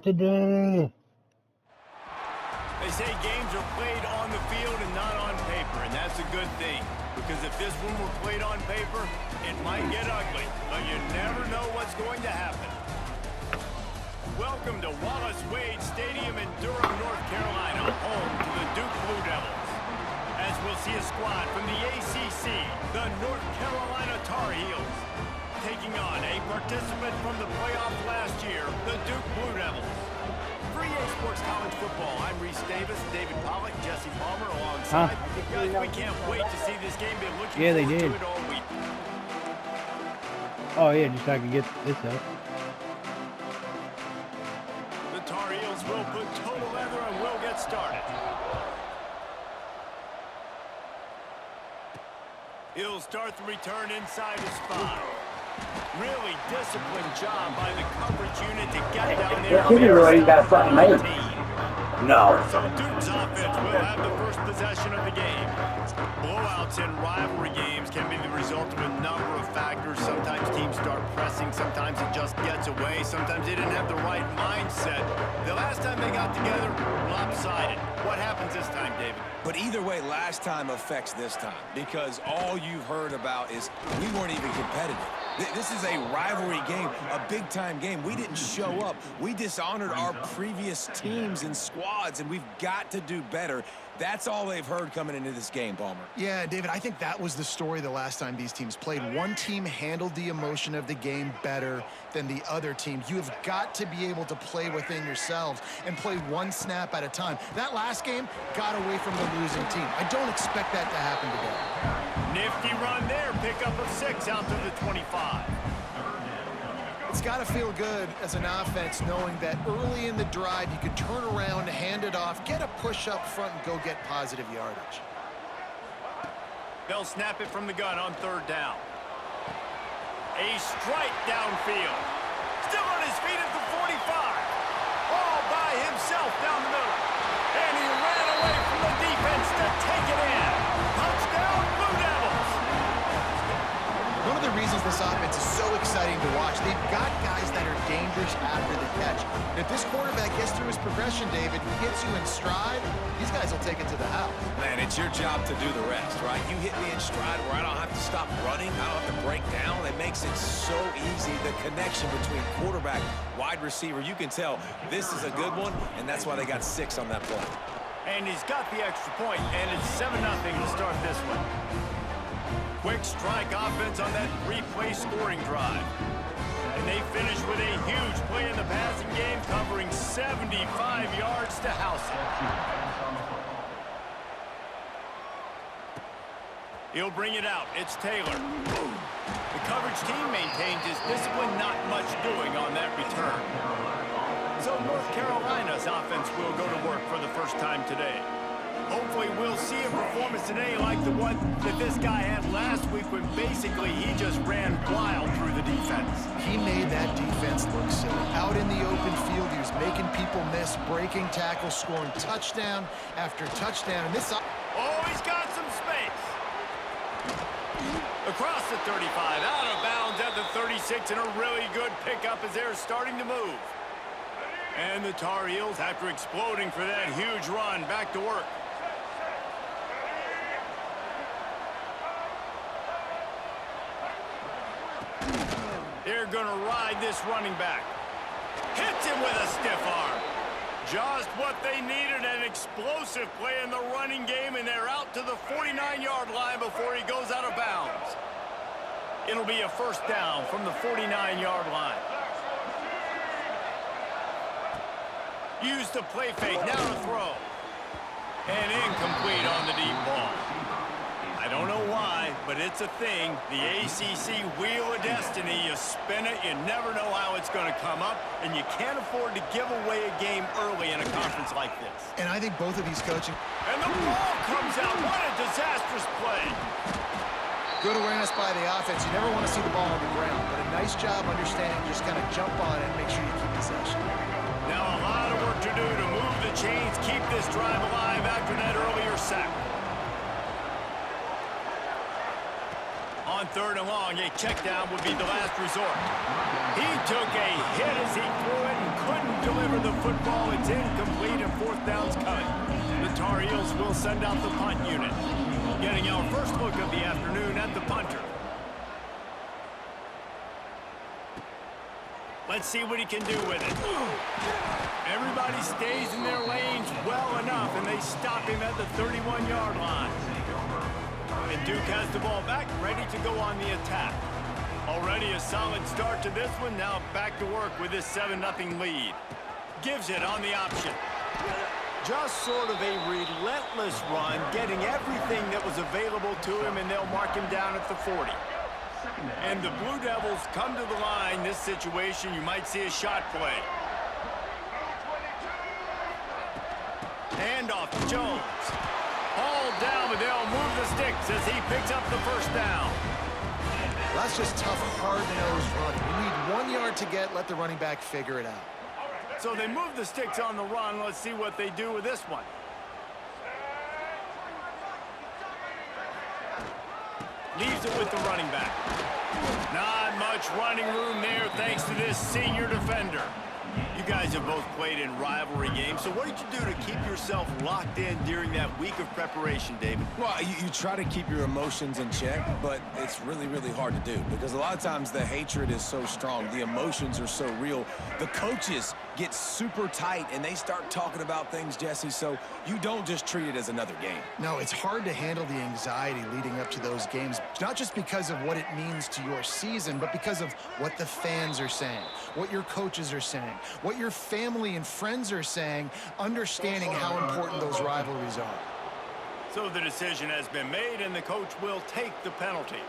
Today. They say games are played on the field and not on paper, and that's a good thing. Because if this one were played on paper, it might get ugly, but you never know what's going to happen. Welcome to Wallace Wade Stadium in Durham, North Carolina, home to the Duke Blue Devils. As we'll see a squad from the ACC, the North Carolina Tar Heels, taking on a participant from the playoff last year, the Duke Blue Devils. For EA Sports College Football, I'm Reese Davis, David Pollack, Jesse Palmer alongside. Guys, we can't wait to see this game. Been looking forward to it all week. Oh yeah, just so I can get this up. The Tar Heels will put total leather and will get started. He'll start the return inside his 5. Really disciplined job by the coverage unit to get down there. No. So Duke's offense will have the first possession of the game. Blowouts in rivalry games can be the result of a number of factors. Sometimes teams start pressing. Sometimes it just gets away. Sometimes they didn't have the right mindset. The last time they got together, lopsided. What happens this time, David? But either way, last time affects this time because all you've heard about is we weren't even competitive. This is a rivalry game, a big-time game. We didn't show up. We dishonored our previous teams and squads, and we've got to do better. That's all they've heard coming into this game, Palmer. Yeah, David, I think that was the story the last time these teams played. One team handled the emotion of the game better than the other team. You have got to be able to play within yourselves and play one snap at a time. That last game got away from the losing team. I don't expect that to happen today. Nifty run there. Pickup of 6 out to the 25. It's got to feel good as an offense knowing that early in the drive you can turn around, hand it off, get a push up front, and go get positive yardage. They'll snap it from the gun on 3rd down. A strike downfield. Still on his feet at the 45. All by himself down the middle. And he ran away from the defense to take it in. Touchdown, Blue Devils. One of the reasons this offense is so exciting to watch, they've got guys that are dangerous after the catch. And if this quarterback gets through his progression, David, gets you in stride, these guys will take it to the house. Man, it's your job to do the rest, right? You hit me in stride where I don't have to stop running. I don't have to break down. It makes it so easy. The connection between quarterback, wide receiver, you can tell this is a good one, and that's why they got 6 on that play. And he's got the extra point, and it's 7-0 to start this one. Quick strike offense on that 3-play scoring drive. And they finish with a huge play in the passing game, covering 75 yards to house it. He'll bring it out. It's Taylor. The coverage team maintains his discipline, not much doing on that return. So North Carolina's offense will go to work for the first time today. Hopefully we'll see a performance today like the one that this guy had last week when basically he just ran wild through the defense. He made that defense look silly. Out in the open field, he was making people miss, breaking tackles, scoring touchdown after touchdown. And this... Oh, he's got some space. Across the 35, out of bounds at the 36, and a really good pickup as they're starting to move. And the Tar Heels, after exploding for that huge run, back to work. They're going to ride this running back. Hits him with a stiff arm. Just what they needed, an explosive play in the running game, and they're out to the 49-yard line before he goes out of bounds. It'll be a 1st down from the 49-yard line. Used the play fake, now to throw. And incomplete on the deep ball. I don't know why, but it's a thing. The ACC Wheel of Destiny, you spin it, you never know how it's going to come up, and you can't afford to give away a game early in a conference like this. And I think both of these coaching... And the ball comes out. What a disastrous play. Good awareness by the offense. You never want to see the ball on the ground, but a nice job understanding just kind of jump on it and make sure you keep possession. Now a lot of work to do to move the chains, keep this drive alive after that earlier sack. On On 3rd and long, a check down would be the last resort. He took a hit as he threw it and couldn't deliver the football. It's incomplete and 4th down's coming. The Tar Heels will send out the punt unit. Getting our first look of the afternoon at the punter. Let's see what he can do with it. Everybody stays in their lanes well enough, and they stop him at the 31-yard line. And Duke has the ball back, ready to go on the attack. Already a solid start to this one. Now back to work with this 7-0 lead. Gives it on the option. Just sort of a relentless run, getting everything that was available to him, and they'll mark him down at the 40. And the Blue Devils come to the line. This situation, you might see a shot play. Handoff to Jones. All down, but they'll move the sticks as he picks up the 1st down. That's just tough, hard-nosed running. You need 1 yard to get, let the running back figure it out. So they move the sticks on the run. Let's see what they do with this one. Leaves it with the running back. Not much running room there thanks to this senior defender. You guys have both played in rivalry games, so what did you do to keep yourself locked in during that week of preparation, David? Well, you try to keep your emotions in check, but it's really, really hard to do because a lot of times the hatred is so strong, the emotions are so real. The coaches get super tight, and they start talking about things, Jesse, so you don't just treat it as another game. No, it's hard to handle the anxiety leading up to those games, not just because of what it means to your season, but because of what the fans are saying, what your coaches are saying, what your family and friends are saying, understanding how important those rivalries are. So the decision has been made, and the coach will take the penalty.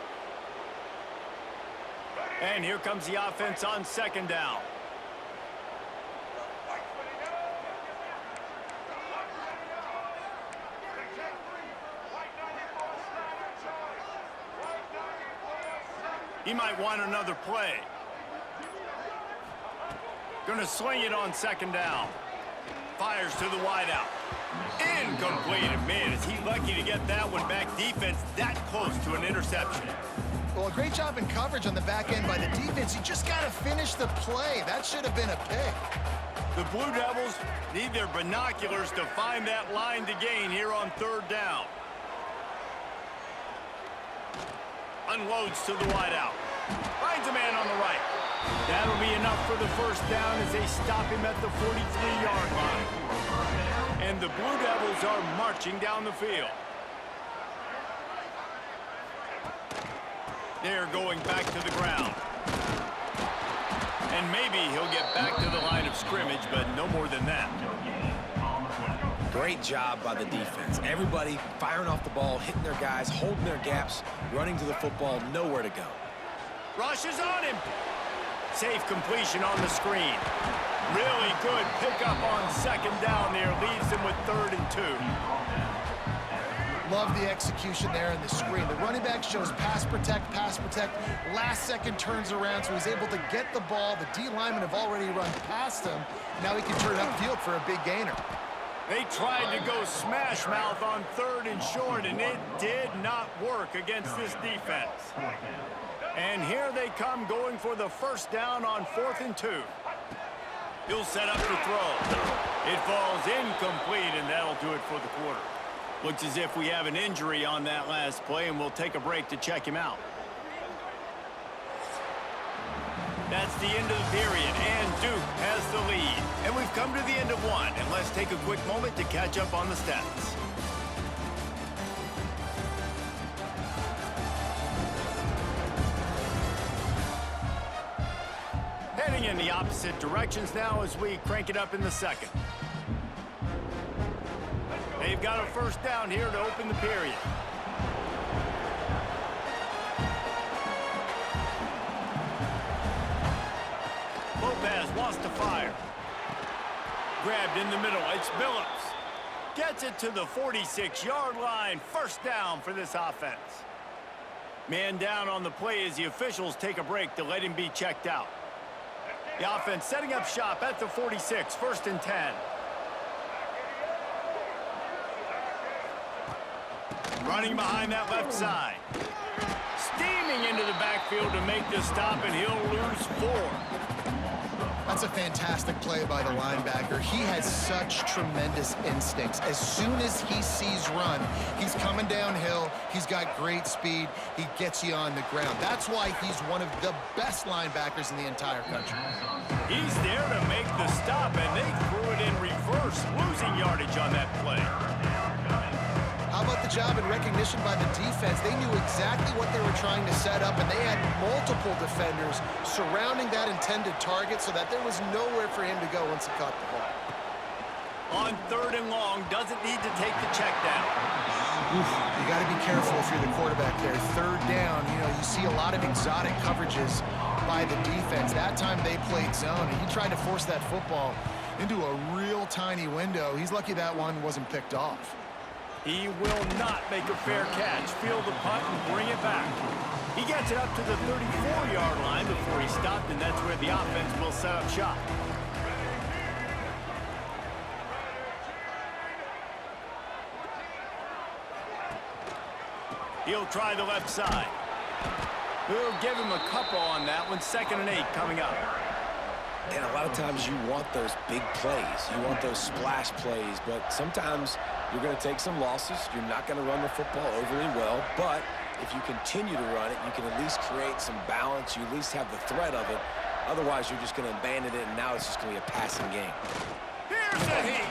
And here comes the offense on 2nd down. He might want another play. Gonna sling it on 2nd down. Fires to the wideout. Incomplete. And man, is he lucky to get that one back. Defense that close to an interception. Well, a great job in coverage on the back end by the defense. You just got to finish the play. That should have been a pick. The Blue Devils need their binoculars to find that line to gain here on 3rd down. Unloads to the wideout. Finds a man on the right. That'll be enough for the 1st down as they stop him at the 43-yard line. And the Blue Devils are marching down the field. They're going back to the ground. And maybe he'll get back to the line of scrimmage, but no more than that. Great job by the defense. Everybody firing off the ball, hitting their guys, holding their gaps, running to the football, nowhere to go. Rushes on him. Safe completion on the screen. Really good pickup on 2nd down there. Leaves them with 3rd and 2. Love the execution there in the screen. The running back shows pass protect, last second turns around, so he's able to get the ball. The D linemen have already run past him. Now he can turn upfield for a big gainer. They tried to go smash mouth on 3rd and short, and it did not work against this defense. And here they come going for the 1st down on 4th and 2. He'll set up to throw. It falls incomplete, and that'll do it for the quarter. Looks as if we have an injury on that last play, and we'll take a break to check him out. That's the end of the period, and Duke has the lead. And we've come to the end of one, and let's take a quick moment to catch up on the stats. Heading in the opposite directions now as we crank it up in the 2nd. They've got a 1st down here to open the period. Lopez wants to fire. Grabbed in the middle. It's Billups. Gets it to the 46-yard line. 1st down for this offense. Man down on the play as the officials take a break to let him be checked out. The offense setting up shop at the 46. 1st and 10. Running behind that left side. steaming into the backfield to make the stop, and he'll lose 4. That's a fantastic play by the linebacker. He has such tremendous instincts. As soon as he sees run, he's coming downhill. He's got great speed. He gets you on the ground. That's why he's one of the best linebackers in the entire country. He's there to make the stop, and they threw it in reverse, losing yardage on that play. How about the job and recognition by the defense? They knew exactly what they were trying to set up, and they had multiple defenders surrounding that intended target so that there was nowhere for him to go once he caught the ball. On 3rd and long, doesn't need to take the check down. You got to be careful if you're the quarterback there. 3rd down, you see a lot of exotic coverages by the defense. That time they played zone, and he tried to force that football into a real tiny window. He's lucky that one wasn't picked off. He will not make a fair catch. Field the punt and bring it back. He gets it up to the 34-yard line before he stopped, and that's where the offense will set up shop. He'll try the left side. We'll give him a couple on that one. 2nd and 8 coming up. And a lot of times you want those big plays. You want those splash plays, but sometimes you're going to take some losses. You're not going to run the football overly well, but if you continue to run it, you can at least create some balance. You at least have the threat of it. Otherwise, you're just going to abandon it, and now it's just going to be a passing game. Here's a heat.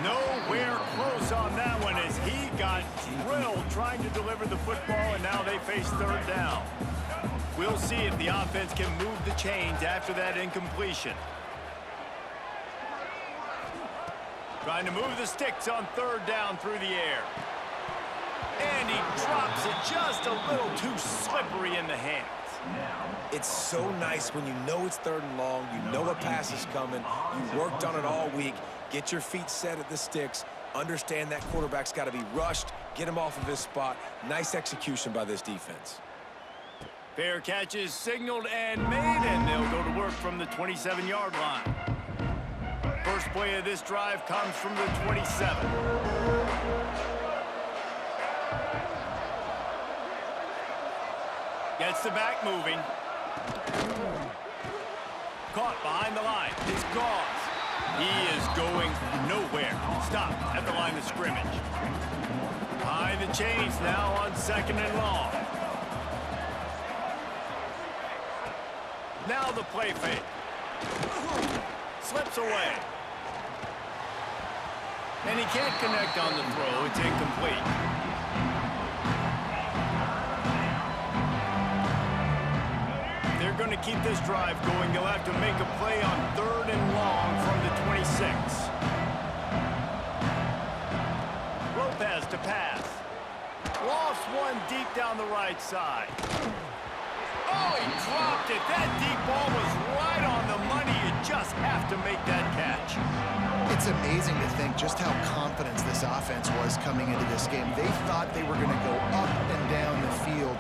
Nowhere close on that one as he got drilled trying to deliver the football, and now they face 3rd down. We'll see if the offense can move the chains after that incompletion. Trying to move the sticks on 3rd down through the air. And he drops it just a little too slippery in the hands. It's so nice when you know it's 3rd and long, you know a pass is coming, you worked on it all week, get your feet set at the sticks, understand that quarterback's got to be rushed, get him off of his spot. Nice execution by this defense. Fair catch is signaled and made, and they'll go to work from the 27-yard line. First play of this drive comes from the 27. Gets the back moving. Caught behind the line. It's Gauze. He is going nowhere. Stop at the line of scrimmage. Behind the chains now on 2nd and long. Now the play fake. Slips away. And he can't connect on the throw. It's incomplete. They're going to keep this drive going. They'll have to make a play on 3rd and long from the 26. Lopez to pass. Lost one deep down the right side. Oh, he dropped it. That deep ball was right on the money. You just have to make that catch. It's amazing to think just how confident this offense was coming into this game. They thought they were going to go up and down the field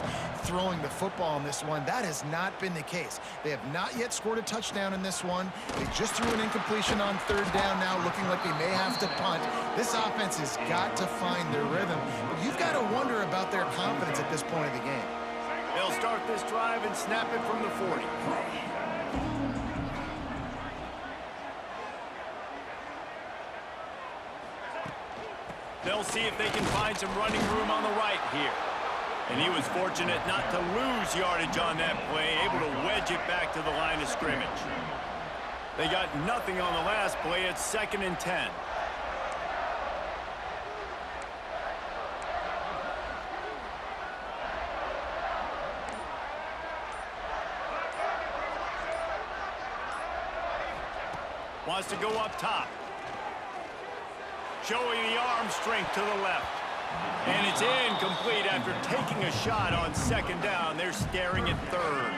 throwing the football in this one. That has not been the case. They have not yet scored a touchdown in this one. They just threw an incompletion on 3rd down now, looking like they may have to punt. This offense has got to find their rhythm. But you've got to wonder about their confidence at this point of the game. They'll start this drive and snap it from the 40. They'll see if they can find some running room on the right here. And he was fortunate not to lose yardage on that play, able to wedge it back to the line of scrimmage. They got nothing on the last play. It's 2nd and 10. Wants to go up top. Showing the arm strength to the left. And it's incomplete after taking a shot on 2nd down. They're staring at 3rd.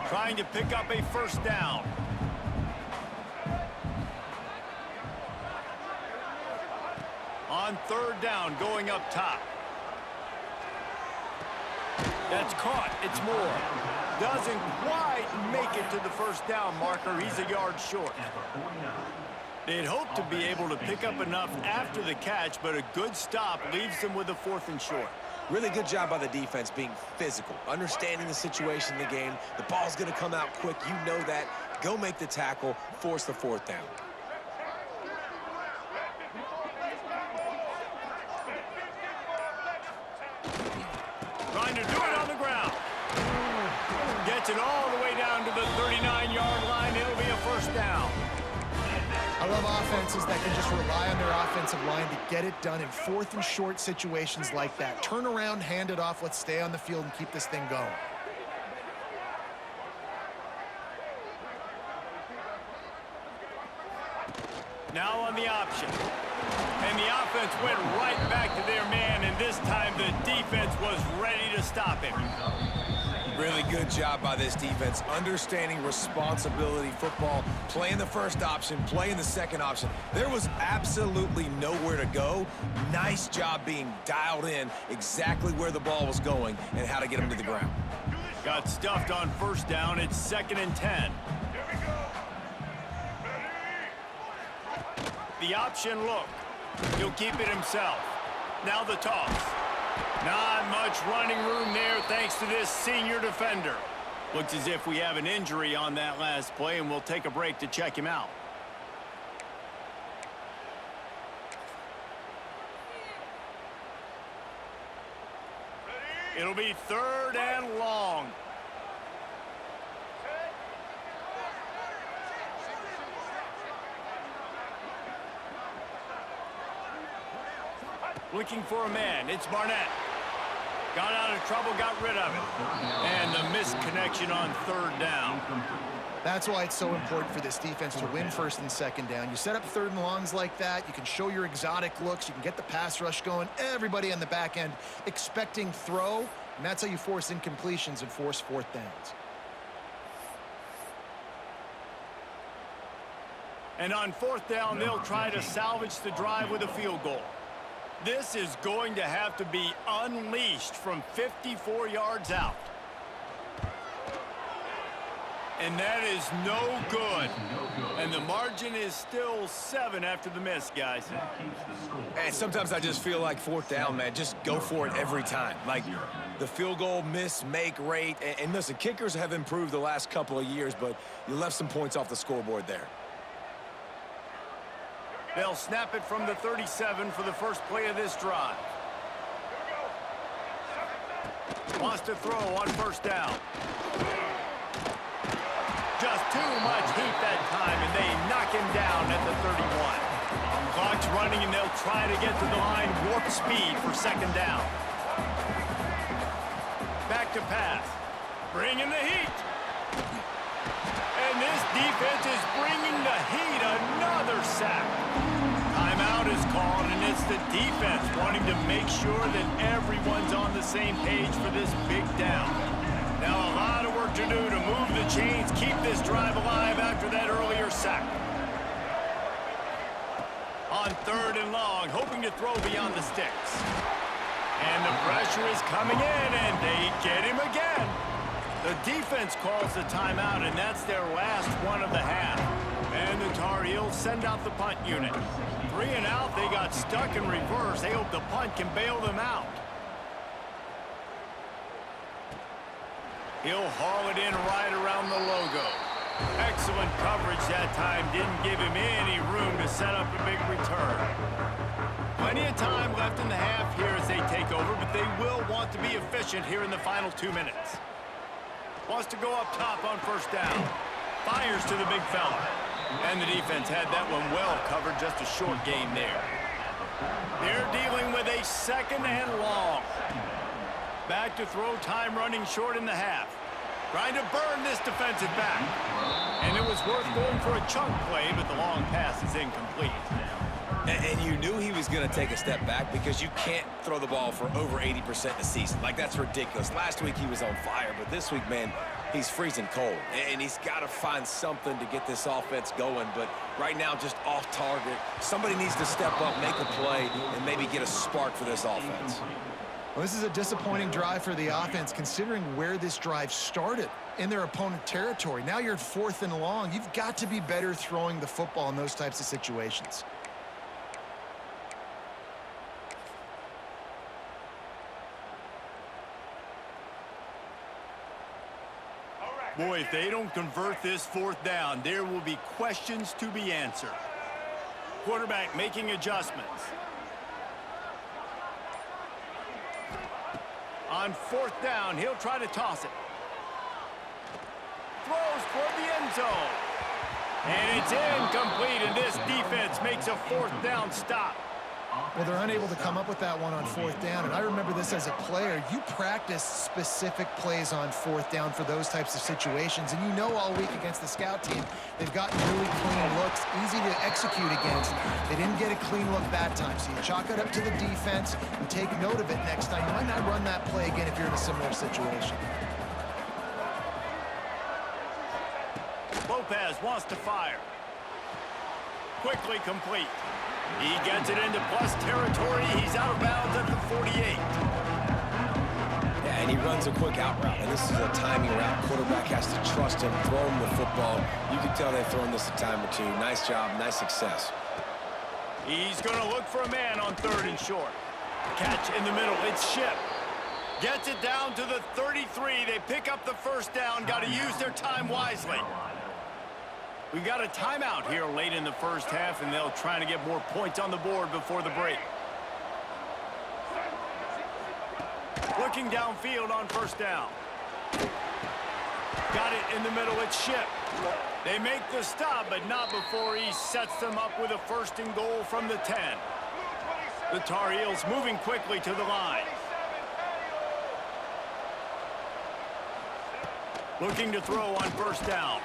Trying to pick up a 1st down. On 3rd down, going up top. That's caught. It's Moore. Doesn't quite make it to the 1st down marker. He's a yard short. They'd hoped to be able to pick up enough after the catch, but a good stop leaves them with a 4th and short. Really good job by the defense being physical, understanding the situation in the game. The ball's going to come out quick. You know that. Go make the tackle, force the fourth down. Trying to do it on the ground. Gets it all the way down to the 39-yard line. It'll be a first down. I love offenses that can just rely on their offensive line to get it done in fourth and short situations like that. Turn around, hand it off, let's stay on the field and keep this thing going. Now on the option. And the offense went right back to their man, and this time the defense was ready to stop him. Really good job by this defense, understanding responsibility football, playing the first option, playing the second option. There was absolutely nowhere to go. Nice job being dialed in exactly where the ball was going and how to get him to the ground. Got stuffed on first down. It's 2nd and 10. The option look. He'll keep it himself. Now the toss. Not much running room there thanks to this senior defender. Looks as if we have an injury on that last play, and we'll take a break to check him out. It'll be 3rd and long. Looking for a man. It's Barnett. Got out of trouble, got rid of it. And the misconnection on 3rd down. That's why it's so important for this defense to win 1st and 2nd down. You set up 3rd and longs like that. You can show your exotic looks. You can get the pass rush going. Everybody on the back end expecting throw. And that's how you force incompletions and force 4th downs. And on 4th down, they'll try to salvage the drive with a field goal. This is going to have to be unleashed from 54 yards out. And that is no good. And the margin is still 7 after the miss, guys. And sometimes I just feel like 4th down, man, just go for it every time. Like the field goal miss-make rate. And listen, kickers have improved the last couple of years, but you left some points off the scoreboard there. They'll snap it from the 37 for the first play of this drive. Wants to throw on 1st down. Just too much heat that time, and they knock him down at the 31. Clock's running, and they'll try to get to the line warp speed for 2nd down. Back to pass. Bringing the heat. And this defense is bringing the heat. Another sack. Timeout is called, and it's the defense wanting to make sure that everyone's on the same page for this big down. Now a lot of work to do to move the chains, keep this drive alive after that earlier sack. On 3rd and long, hoping to throw beyond the sticks. And the pressure is coming in, and they get him again. The defense calls the timeout, and that's their last one of the half. And the Tar Heels send out the punt unit. 3 and out, they got stuck in reverse. They hope the punt can bail them out. He'll haul it in right around the logo. Excellent coverage that time. Didn't give him any room to set up a big return. Plenty of time left in the half here as they take over, but they will want to be efficient here in the final 2 minutes. Wants to go up top on 1st down. Fires to the big fella. And the defense had that one well covered, just a short gain there. They're dealing with a 2nd and long. Back to throw, time running short in the half. Trying to burn this defensive back. And it was worth going for a chunk play, but the long pass is incomplete. And you knew he was going to take a step back because you can't throw the ball for over 80% in the season. Like, that's ridiculous. Last week he was on fire, but this week, man, he's freezing cold. And he's got to find something to get this offense going. But right now, just off target. Somebody needs to step up, make a play, and maybe get a spark for this offense. Well, this is a disappointing drive for the offense, considering where this drive started in their opponent territory. Now you're at 4th and long. You've got to be better throwing the football in those types of situations. Boy, if they don't convert this fourth down, there will be questions to be answered. Quarterback making adjustments. On fourth down, he'll try to toss it. Throws toward the end zone. And it's incomplete, and this defense makes a fourth down stop. Well, they're unable to come up with that one on fourth down, and I remember this as a player. You practice specific plays on fourth down for those types of situations, and you know all week against the scout team, they've gotten really clean looks, easy to execute against. They didn't get a clean look that time, so you chalk it up to the defense and take note of it next time. You might not run that play again if you're in a similar situation. Lopez wants to fire. Quickly complete. He gets it into plus territory. He's out of bounds at the 48. Yeah, and he runs a quick out route, and this is a timing route. Quarterback has to trust him, throw him the football. You can tell they've thrown this a time or two. Nice job, nice success. He's going to look for a man on third and short. Catch in the middle. It's Ship. Gets it down to the 33. They pick up the first down. Got to use their time wisely. We got a timeout here late in the first half, and they'll try to get more points on the board before the break. Looking downfield on first down. Got it in the middle. It's Ship. They make the stop, but not before he sets them up with a first and goal from the 10. The Tar Heels moving quickly to the line. Looking to throw on first down.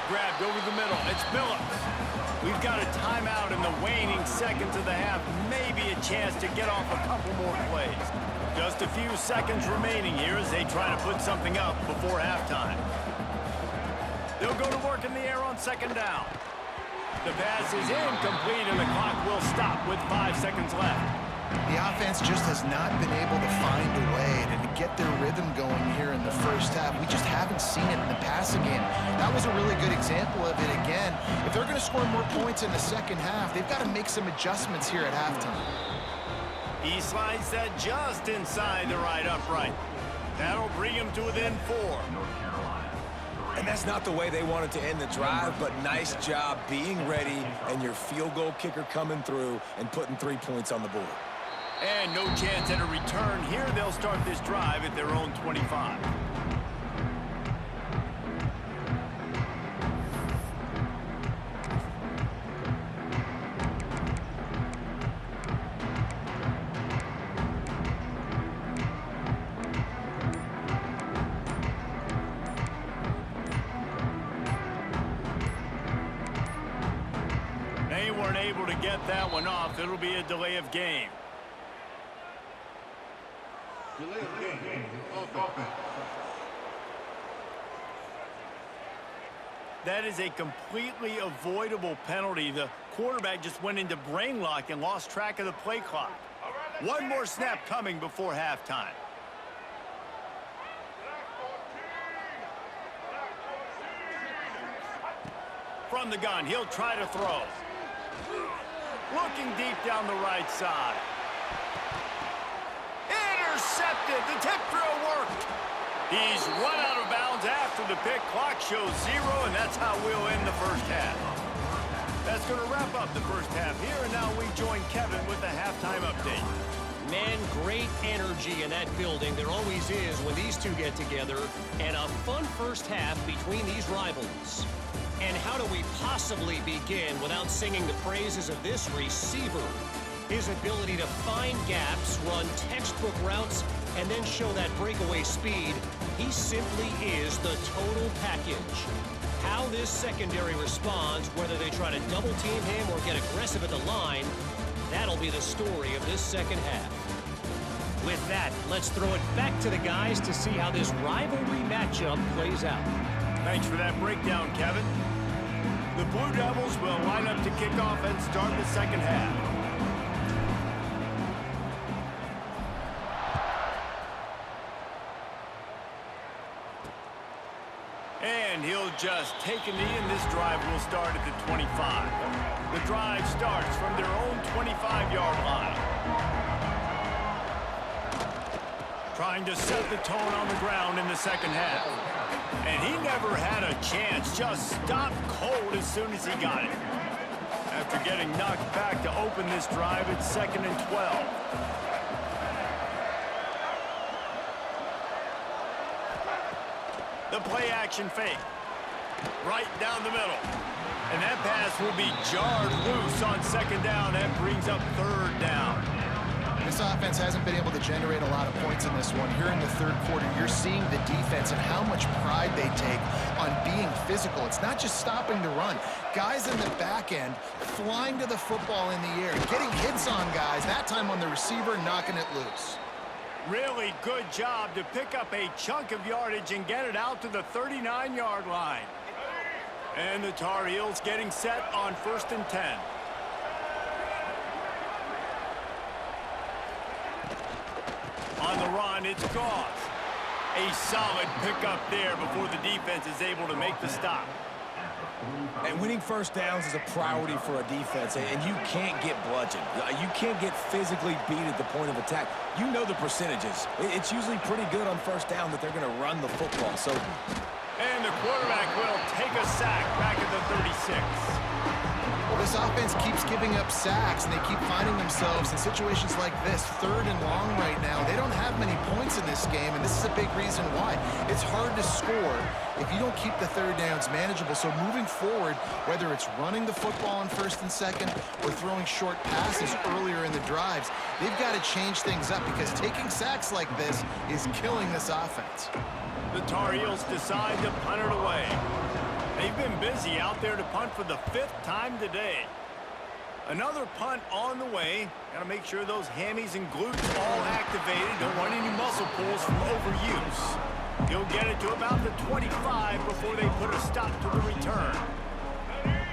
Grabbed over the middle. It's Phillips. We've got a timeout in the waning seconds of the half. Maybe a chance to get off a couple more plays. Just a few seconds remaining here as they try to put something up before halftime. They'll go to work in the air on second down. The pass is incomplete, and the clock will stop with 5 seconds left. The offense just has not been able to find a way to get their rhythm going here in the first half. We just haven't seen it in the passing game. That was a really good example of it again. If they're going to score more points in the second half, they've got to make some adjustments here at halftime. He slides that just inside the right upright. That'll bring him to within 4. And that's not the way they wanted to end the drive, but nice job being ready and your field goal kicker coming through and putting 3 points on the board. And no chance at a return here. They'll start this drive at their own 25. They weren't able to get that one off. It'll be a delay of game. That is a completely avoidable penalty. The quarterback just went into brain lock and lost track of the play clock. One more snap coming before halftime. From the gun, he'll try to throw. Looking deep down the right side. Intercepted. The tip drill worked. He's run out of bounds after the pick. Clock shows 0, and that's how we'll end the first half. That's going to wrap up the first half here, and now we join Kevin with the halftime update. Man, great energy in that building. There always is when these two get together, and a fun first half between these rivals. And how do we possibly begin without singing the praises of this receiver? His ability to find gaps, run textbook routes, and then show that breakaway speed. He simply is the total package. How this secondary responds, whether they try to double team him or get aggressive at the line, that'll be the story of this second half. With that, let's throw it back to the guys to see how this rivalry matchup plays out. Thanks for that breakdown, Kevin. The Blue Devils will line up to kick off and start the second half. And he'll just take a knee, and this drive will start at the 25. The drive starts from their own 25-yard line. Trying to set the tone on the ground in the second half. And he never had a chance, just stopped cold as soon as he got it. After getting knocked back to open this drive, it's 2nd and 12. The play action fake. Right down the middle. And that pass will be jarred loose on 2nd down. That brings up 3rd down. This offense hasn't been able to generate a lot of points in this one. Here in the 3rd quarter, you're seeing the defense and how much pride they take on being physical. It's not just stopping the run. Guys in the back end flying to the football in the air, getting hits on guys, that time on the receiver, knocking it loose. Really good job to pick up a chunk of yardage and get it out to the 39-yard line. And the Tar Heels getting set on 1st and 10. On the run, it's Goss. A solid pickup there before the defense is able to make the stop. And winning first downs is a priority for a defense, and you can't get bludgeoned. You can't get physically beat at the point of attack. You know the percentages. It's usually pretty good on first down that they're going to run the football. So, and the quarterback will take a sack back at the 36. Well, this offense keeps giving up sacks, and they keep finding themselves in situations like this, 3rd and long right now. They don't have many points in this game, and this is a big reason why. It's hard to score if you don't keep the 3rd downs manageable. So moving forward, whether it's running the football on 1st and 2nd or throwing short passes earlier in the drives, they've got to change things up because taking sacks like this is killing this offense. The Tar Heels decide to punt it away. They've been busy out there to punt for the 5th time today. Another punt on the way. Got to make sure those hammies and glutes all activated. Don't want any muscle pulls from overuse. He'll get it to about the 25 before they put a stop to the return.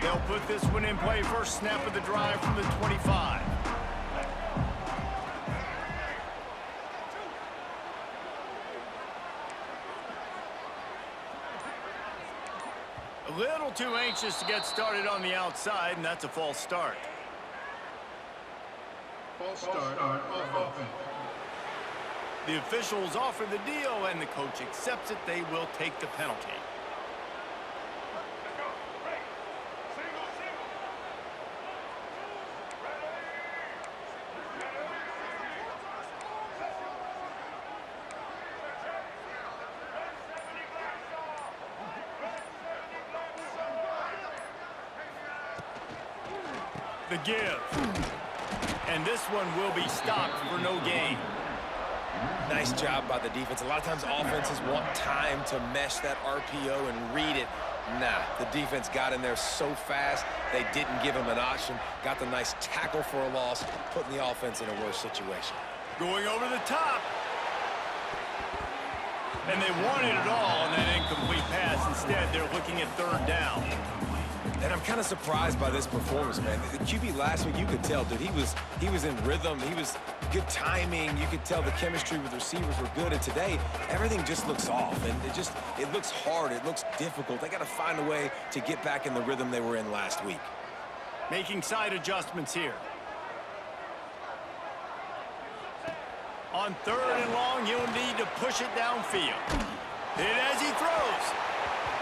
They'll put this one in play. First snap of the drive from the 25. A little too anxious to get started on the outside, and that's a false start. False start on offense. The officials offer the deal, and the coach accepts it. They will take the penalty. The give. And this one will be stopped for no gain. nice job by the defense. A lot of times offenses want time to mesh that RPO and read it. Nah, the defense got in there so fast, they didn't give him an option. Got the nice tackle for a loss, putting the offense in a worse situation. Going over the top. And they wanted it all on that incomplete pass. Instead, they're looking at third down. And I'm kind of surprised by this performance, man. The QB last week, you could tell, dude, he was in rhythm. He was good timing. You could tell the chemistry with the receivers were good. And today, everything just looks off. And it looks hard. It looks difficult. They got to find a way to get back in the rhythm they were in last week. Making side adjustments here. On third and long, he'll need to push it downfield. Hit as he throws.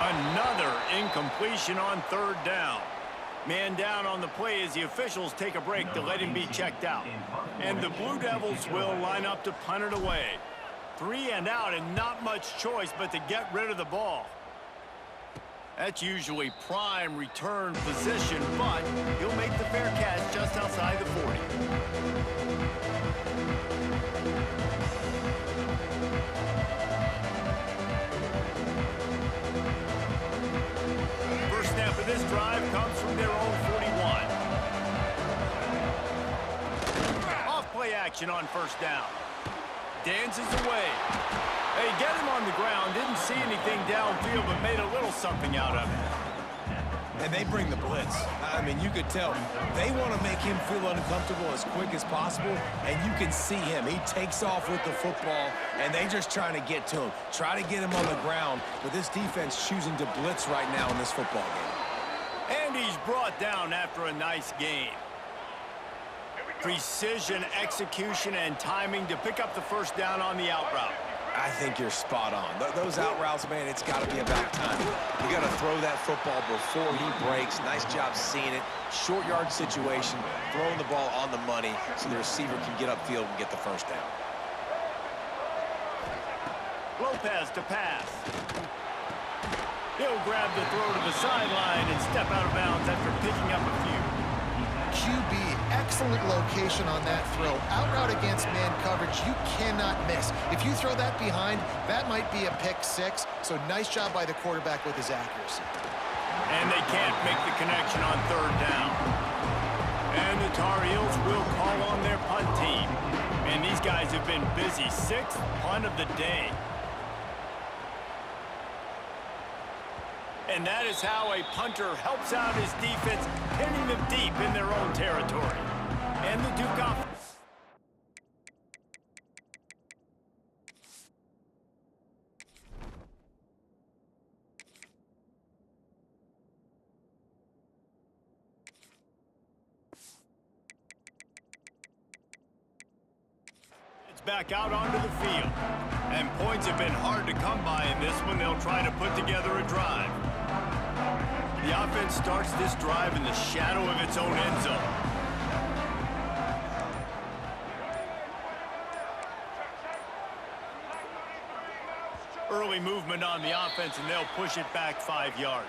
Another incompletion on third down. Man down on the play as the officials take a break to let him be checked out. And the Blue Devils will line up to punt it away. 3 and out and not much choice but to get rid of the ball. That's usually prime return position, but he'll make the fair catch just outside the 40. First snap of this drive comes from their own 41. Off play action on first down. Dances away. They get him on the ground, didn't see anything downfield, but made a little something out of it. And they bring the blitz. I mean, you could tell they want to make him feel uncomfortable as quick as possible, and you can see him. He takes off with the football, and they just trying to get to him, try to get him on the ground, but this defense choosing to blitz right now in this football game. And he's brought down after a nice gain. Precision, execution, and timing to pick up the first down on the out route. I think you're spot on. Those out routes, man, it's got to be about timing. You got to throw that football before he breaks. Nice job seeing it. Short yard situation, throwing the ball on the money so the receiver can get upfield and get the first down. Lopez to pass. He'll grab the throw to the sideline and step out of bounds after picking up a few. QB, excellent location on that throw. Out route against man coverage, you cannot miss. If you throw that behind, that might be a pick six. So nice job by the quarterback with his accuracy. And they can't make the connection on third down. And the Tar Heels will call on their punt team. And these guys have been busy. Sixth punt of the day. And that is how a punter helps out his defense, pinning them deep in their own territory. And the Duke offense. It's back out onto the field. And points have been hard to come by in this one. They'll try to put together a drive. The offense starts this drive in the shadow of its own end zone. Early movement on the offense, and they'll push it back 5 yards.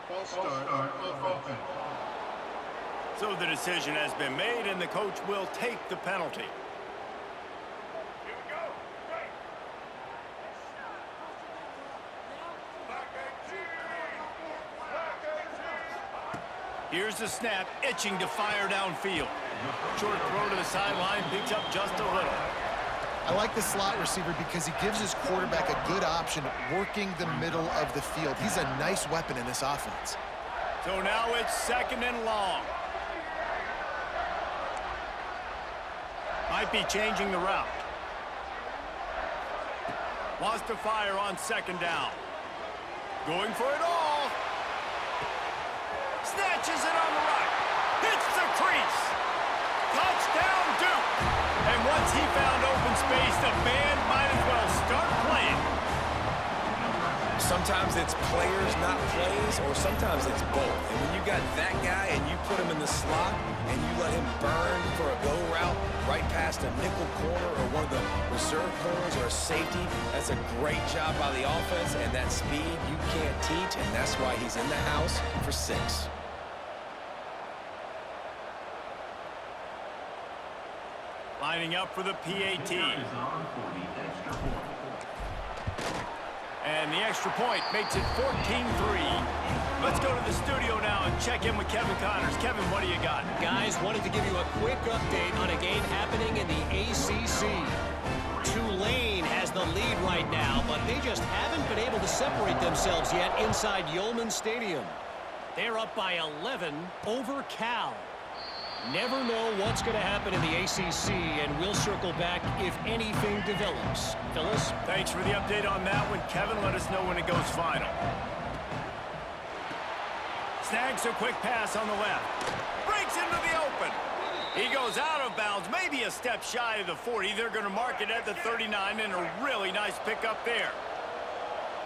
False start on offense. So the decision has been made, and the coach will take the penalty. Here's the snap, itching to fire downfield. Short throw to the sideline, picks up just a little. I like the slot receiver because he gives his quarterback a good option working the middle of the field. He's a nice weapon in this offense. So now it's second and long. Might be changing the route. Wants to fire on second down. Going for it all. Snatches it on the right. Hits the crease. Touchdown, Duke. And once he found open space, the band might as well start playing. Sometimes it's players, not plays, or sometimes it's both. And when you got that guy and you put him in the slot and you let him burn for a go route right past a nickel corner or one of the reserve corners or a safety, that's a great job by the offense, and that speed you can't teach, and that's why he's in the house for 6. Lining up for the PAT. And the extra point makes it 14-3. Let's go to the studio now and check in with Kevin Connors. Kevin, what do you got? Guys, wanted to give you a quick update on a game happening in the ACC. Tulane has the lead right now, but they just haven't been able to separate themselves yet inside Yulman Stadium. They're up by 11 over Cal. Never know what's going to happen in the ACC, and we'll circle back if anything develops. Phyllis? Thanks for the update on that one, Kevin. Let us know when it goes final. Snags a quick pass on the left. Breaks into the open. He goes out of bounds, maybe a step shy of the 40. They're going to mark it at the 39, and a really nice pickup there.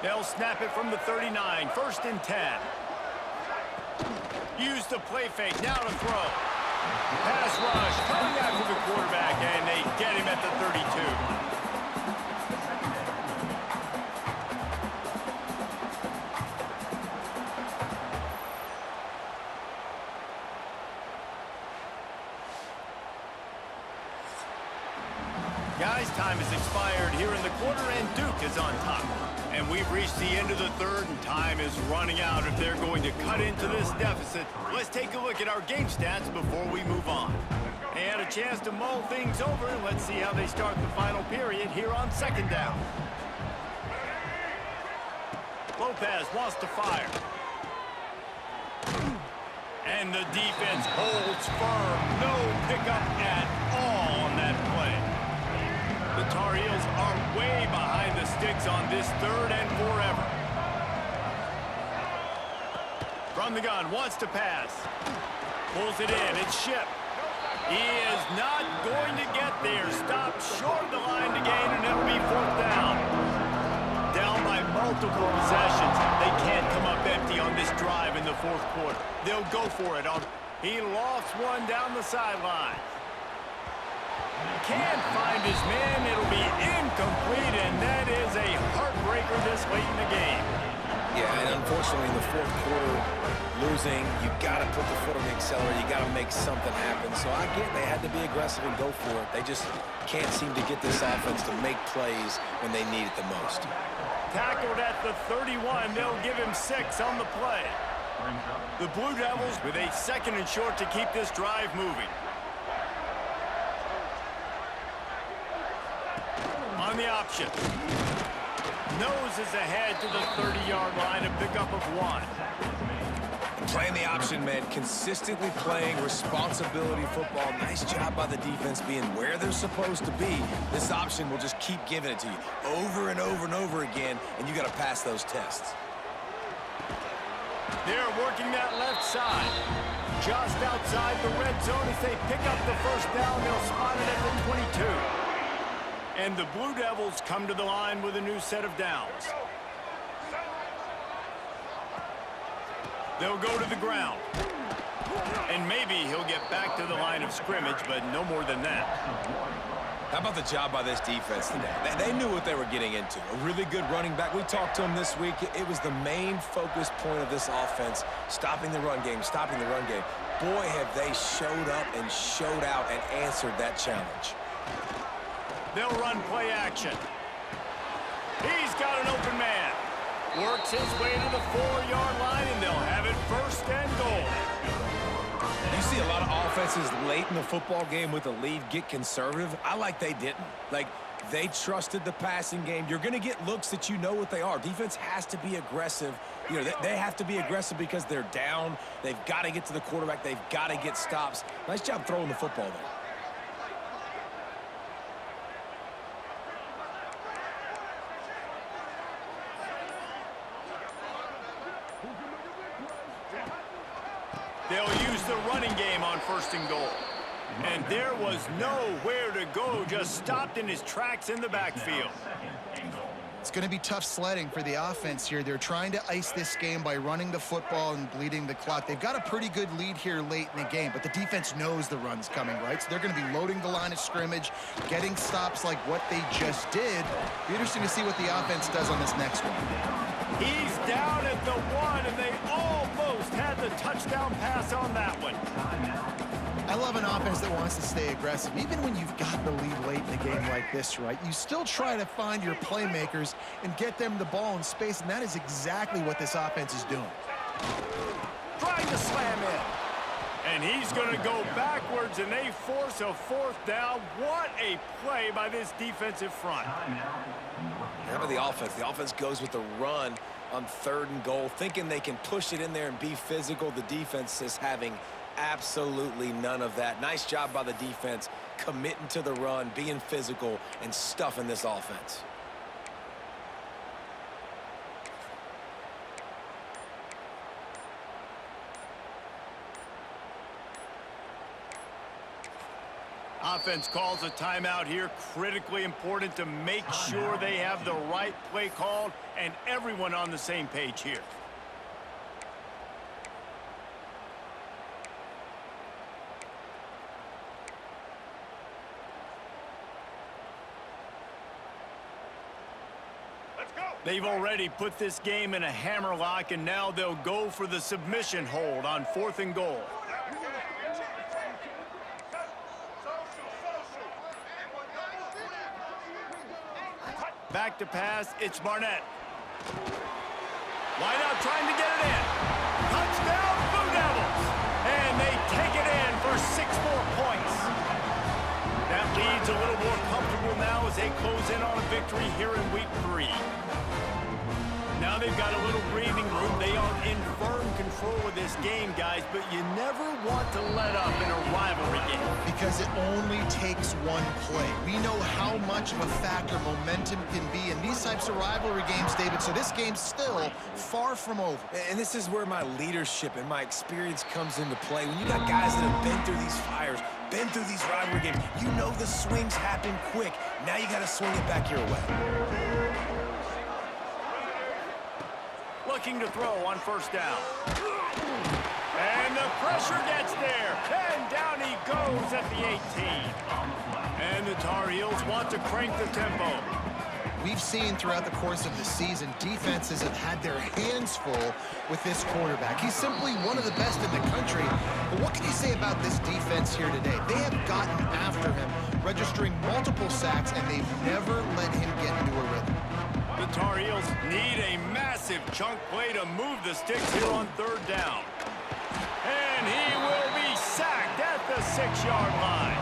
They'll snap it from the 39, 1st and 10. Use the play fake, now to throw. Pass rush, coming after the quarterback, and they get him at the 32. Guys, time has expired here in the quarter, and Duke is on top. And we've reached the end of the third, and time is running out if they're going to cut into this deficit. Let's take a look at our game stats before we move on. They had a chance to mull things over, and let's see how they start the final period here on second down. Lopez wants to fire. And the defense holds firm. No pickup at all on that play. The Tar Heels are way behind the sticks on this third and forever. From the gun, wants to pass. Pulls it in, it's shipped. He is not going to get there. Stop short of the line to gain, and it'll be 4th down. Down by multiple possessions. They can't come up empty on this drive in the 4th quarter. They'll go for it. He lost one down the sideline. Can't find his man. It'll be incomplete, and that is a heartbreaker this late in the game. Yeah, and unfortunately in the 4th quarter, losing, you got to put the foot on the accelerator. You got to make something happen. So I get they had to be aggressive and go for it. They just can't seem to get this offense to make plays when they need it the most. Tackled at the 31. They'll give him 6 on the play. The Blue Devils with a 2nd and short to keep this drive moving. On the option. Noses ahead to the 30-yard line, a pickup of 1. Playing the option, man, consistently playing responsibility football. Nice job by the defense being where they're supposed to be. This option will just keep giving it to you over and over and over again, and you got to pass those tests. They're working that left side. Just outside the red zone as they pick up the 1st down. They'll spot it at the 22. And the Blue Devils come to the line with a new set of downs. They'll go to the ground. And maybe he'll get back to the line of scrimmage, but no more than that. How about the job by this defense today? They knew what they were getting into. A really good running back. We talked to him this week. It was the main focus point of this offense, stopping the run game, stopping the run game. Boy, have they showed up and showed out and answered that challenge. They'll run play action. He's got an open man. Works his way to the 4-yard line, and they'll have it 1st and goal. You see a lot of offenses late in the football game with a lead get conservative. I like they didn't. Like, they trusted the passing game. You're going to get looks that you know what they are. Defense has to be aggressive. You know, they have to be aggressive because they're down. They've got to get to the quarterback. They've got to get stops. Nice job throwing the football there. They'll use the running game on 1st and goal. And there was nowhere to go, just stopped in his tracks in the backfield. It's going to be tough sledding for the offense here. They're trying to ice this game by running the football and bleeding the clock. They've got a pretty good lead here late in the game, but the defense knows the run's coming, right? So they're going to be loading the line of scrimmage, getting stops like what they just did. Be interesting to see what the offense does on this next one. He's down at the 1, and they almost had the touchdown pass on that one. I love an offense that wants to stay aggressive. Even when you've got the lead late in the game like this, right, you still try to find your playmakers and get them the ball in space, and that is exactly what this offense is doing. Trying to slam in. And he's going to go backwards, and they force a 4th down. What a play by this defensive front. How about the offense? The offense goes with the run on 3rd and goal, thinking they can push it in there and be physical. The defense is having absolutely none of that. Nice job by the defense, committing to the run, being physical, and stuffing this offense. Offense calls a timeout here. Critically important to make sure they have the right play called and everyone on the same page here. They've already put this game in a hammerlock, and now they'll go for the submission hold on 4th and goal. Back to pass, it's Barnett. Line out trying to get it in. Touchdown, Blue Devils! And they take it in for 6 more points. That lead's a little more comfortable now as they close in on a victory here in week 3. Now they've got a little breathing room. They are in firm control of this game, guys, but you never want to let up in a rivalry game. Because it only takes one play. We know how much of a factor momentum can be in these types of rivalry games, David, so this game's still far from over. And this is where my leadership and my experience comes into play. When you got guys that have been through these fires, been through these rivalry games, you know the swings happen quick. Now you got to swing it back your way. Looking to throw on first down. And the pressure gets there. And down he goes at the 18. And the Tar Heels want to crank the tempo. We've seen throughout the course of the season, defenses have had their hands full with this quarterback. He's simply one of the best in the country. But what can you say about this defense here today? They have gotten after him, registering multiple sacks, and they've never let him get into a rhythm. The Tar Heels need a massive chunk play to move the sticks here on third down. And he will be sacked at the 6-yard line.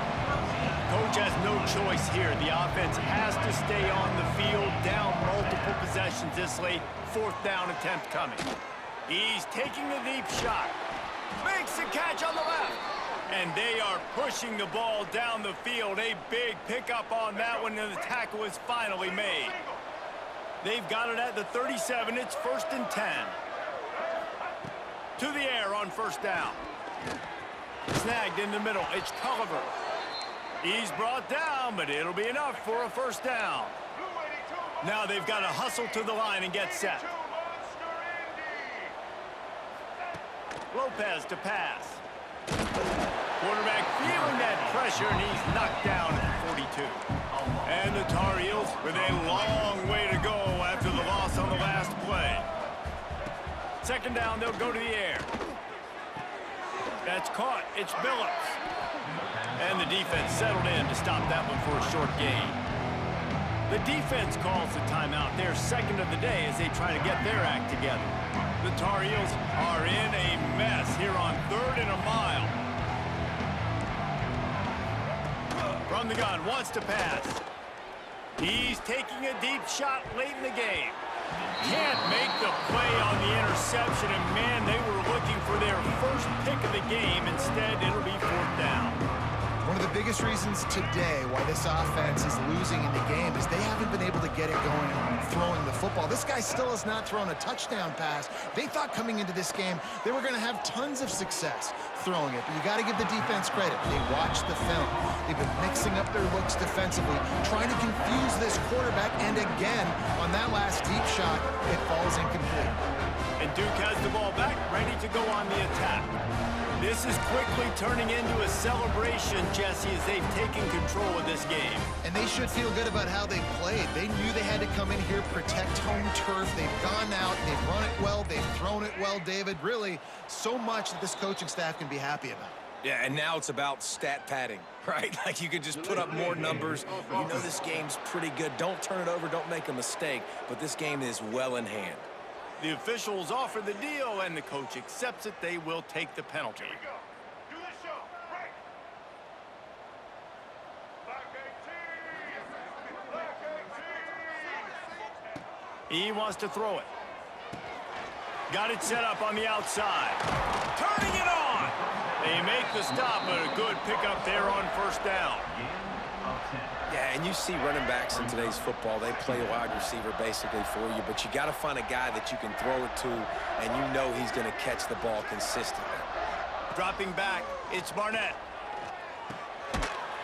Coach has no choice here. The offense has to stay on the field, down multiple possessions this late. Fourth down attempt coming. He's taking a deep shot. Makes the catch on the left. And they are pushing the ball down the field. A big pickup on that one, and the tackle is finally made. They've got it at the 37. It's 1st and 10. To the air on first down. Snagged in the middle. It's Culliver. He's brought down, but it'll be enough for a first down. Now they've got to hustle to the line and get set. Lopez to pass. Quarterback feeling that pressure, and he's knocked down at the 42. And the Tar Heels with a long way to go after the loss on the last play. Second down, they'll go to the air. That's caught. It's Billups. And the defense settled in to stop that one for a short gain. The defense calls the timeout. They're second of the day as they try to get their act together. The Tar Heels are in a mess here on 3rd and a mile. From the gun, wants to pass. He's taking a deep shot late in the game. Can't make the play on the interception, and man, they were looking for their first pick of the game. Instead, it'll be 4th down. One of the biggest reasons today why this offense is losing in the game is they haven't been able to get it going throwing the football. This guy still has not thrown a touchdown pass. They thought coming into this game they were going to have tons of success throwing it, but you got to give the defense credit. They watched the film. They've been mixing up their looks defensively, trying to confuse this quarterback, and again, on that last deep shot, it falls incomplete. And Duke has the ball back, ready to go on the attack. This is quickly turning into a celebration, Jesse, as they've taken control of this game. And they should feel good about how they've played. They knew they had to come in here, protect home turf. They've gone out, they've run it well, they've thrown it well, David. Really, so much that this coaching staff can be happy about. Yeah, and now it's about stat padding, right? Like you can just put up more numbers. You know this game's pretty good. Don't turn it over, don't make a mistake, but this game is well in hand. The officials offer the deal, and the coach accepts it. They will take the penalty. He wants to throw it. Got it set up on the outside. Turning it on. They make the stop, but a good pickup there on first down. Yeah, and you see running backs in today's football, they play wide receiver basically for you, but you got to find a guy that you can throw it to, and you know he's going to catch the ball consistently. Dropping back, it's Barnett.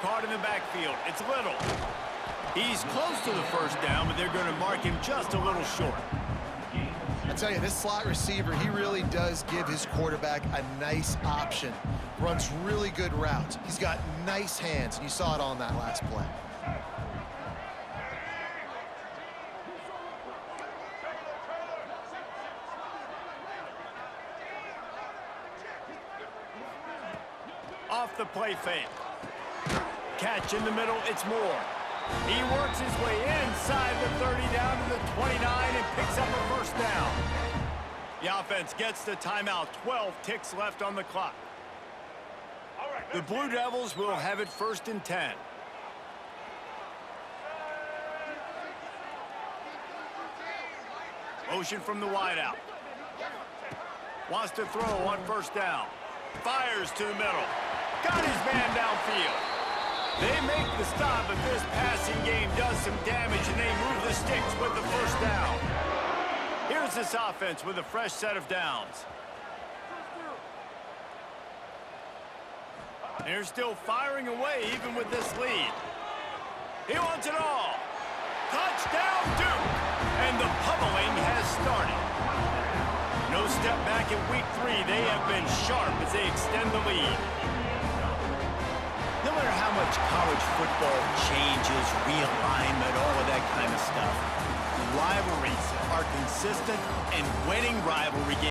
Caught in the backfield, it's Little. He's close to the first down, but they're going to mark him just a little short. I tell you, this slot receiver, he really does give his quarterback a nice option. Runs really good routes. He's got nice hands, and you saw it on that last play. Off the play fake. Catch in the middle, it's Moore. He works his way inside the 30 down to the 29 and picks up a first down. The offense gets the timeout. 12 ticks left on the clock. The Blue Devils will have it 1st and 10. Motion from the wideout. Wants to throw on first down. Fires to the middle. Got his man downfield. They make the stop, but this passing game does some damage, and they move the sticks with the first down. Here's this offense with a fresh set of downs. They're still firing away even with this lead. He wants it all. Touchdown, Duke! And the pummeling has started. No step back in week 3. They have been sharp as they extend the lead. No matter how much college football changes, realignment, all of that kind of stuff, rivalries are consistent, and winning rivalry games